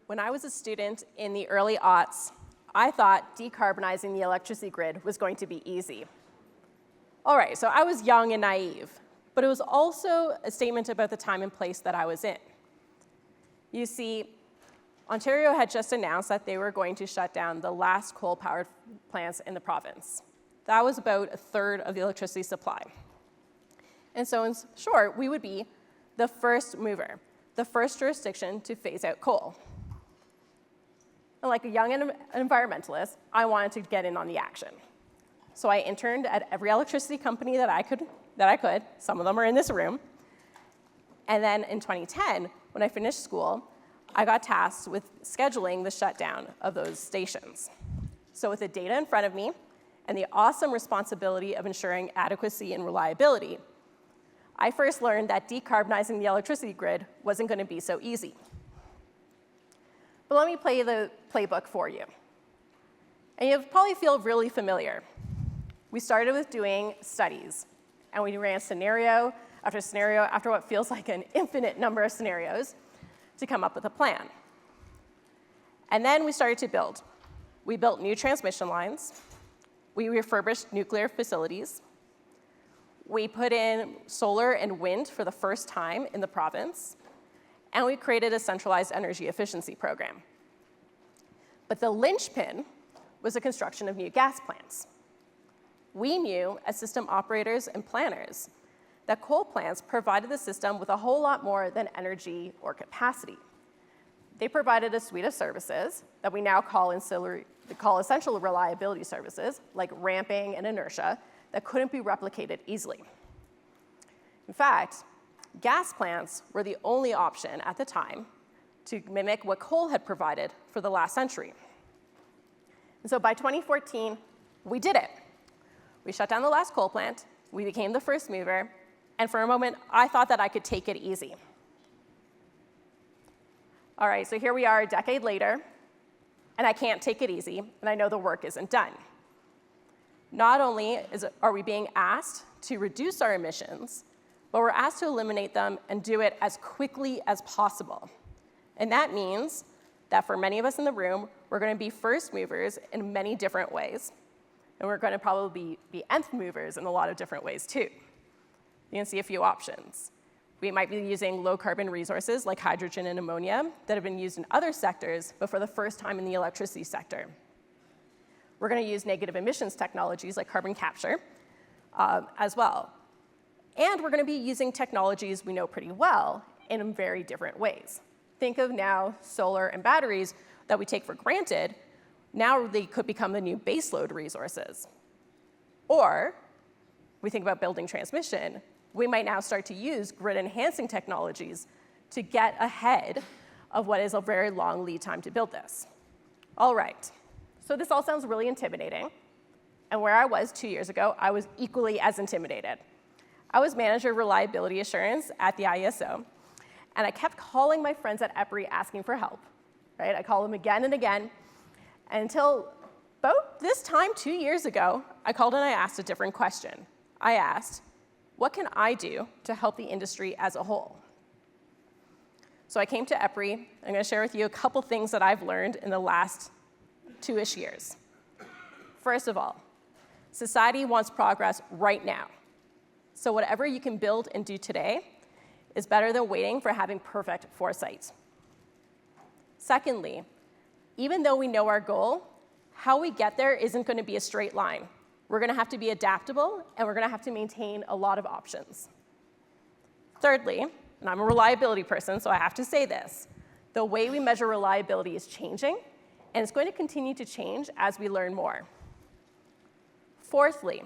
When I was a student in the early aughts, I thought decarbonizing the electricity grid was going to be easy. All right, so I was young and naive, but it was also a statement about the time and place that I was in. You see, Ontario had just announced that they were going to shut down the last coal-powered plants in the province. That was about a third of the electricity supply. And so in short, we would be the first mover, the first jurisdiction to phase out coal. And like a young environmentalist, I wanted to get in on the action. So I interned at every electricity company that I could. Some of them are in this room. And then in 2010, when I finished school, I got tasked with scheduling the shutdown of those stations. So with the data in front of me and the awesome responsibility of ensuring adequacy and reliability, I first learned that decarbonizing the electricity grid wasn't going to be so easy. But let me play the playbook for you. And you'll probably feel really familiar. We started with doing studies, and we ran scenario after what feels like an infinite number of scenarios to come up with a plan. And then we started to build. We built new transmission lines. We refurbished nuclear facilities. We put in solar and wind for the first time in the province. And we created a centralized energy efficiency program. But the linchpin was the construction of new gas plants. We knew, as system operators and planners, that coal plants provided the system with a whole lot more than energy or capacity. They provided a suite of services that we now call essential reliability services, like ramping and inertia, that couldn't be replicated easily. In fact, gas plants were the only option at the time to mimic what coal had provided for the last century. And so by 2014, we did it. We shut down the last coal plant, we became the first mover, and for a moment, I thought that I could take it easy. All right, so here we are a decade later, and I can't take it easy, and I know the work isn't done. Not only are we being asked to reduce our emissions, but we're asked to eliminate them and do it as quickly as possible. And that means that for many of us in the room, we're going to be first movers in many different ways. And we're going to probably be nth movers in a lot of different ways, too. You can see a few options. We might be using low-carbon resources like hydrogen and ammonia that have been used in other sectors, but for the first time in the electricity sector. We're going to use negative emissions technologies like carbon capture as well. And we're going to be using technologies we know pretty well in very different ways. Think of now solar and batteries that we take for granted. Now they could become the new baseload resources. Or we think about building transmission. We might now start to use grid-enhancing technologies to get ahead of what is a very long lead time to build this. All right, so this all sounds really intimidating. And where I was 2 years ago, I was equally as intimidated. I was manager of reliability assurance at the IESO, and I kept calling my friends at EPRI asking for help. Right? I called them again and again, until about this time 2 years ago, I called and I asked a different question. I asked, what can I do to help the industry as a whole? So I came to EPRI. I'm going to share with you a couple things that I've learned in the last 2-ish years. First of all, society wants progress right now. So whatever you can build and do today is better than waiting for having perfect foresight. Secondly, even though we know our goal, how we get there isn't going to be a straight line. We're going to have to be adaptable, and we're going to have to maintain a lot of options. Thirdly, and I'm a reliability person, so I have to say this, the way we measure reliability is changing, and it's going to continue to change as we learn more. Fourthly,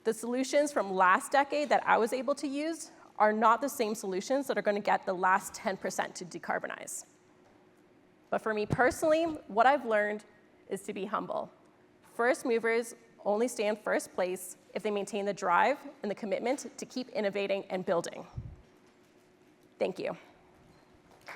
the solutions from last decade that I was able to use are not the same solutions that are going to get the last 10% to decarbonize. But for me personally, what I've learned is to be humble. First movers only stay in first place if they maintain the drive and the commitment to keep innovating and building. Thank you.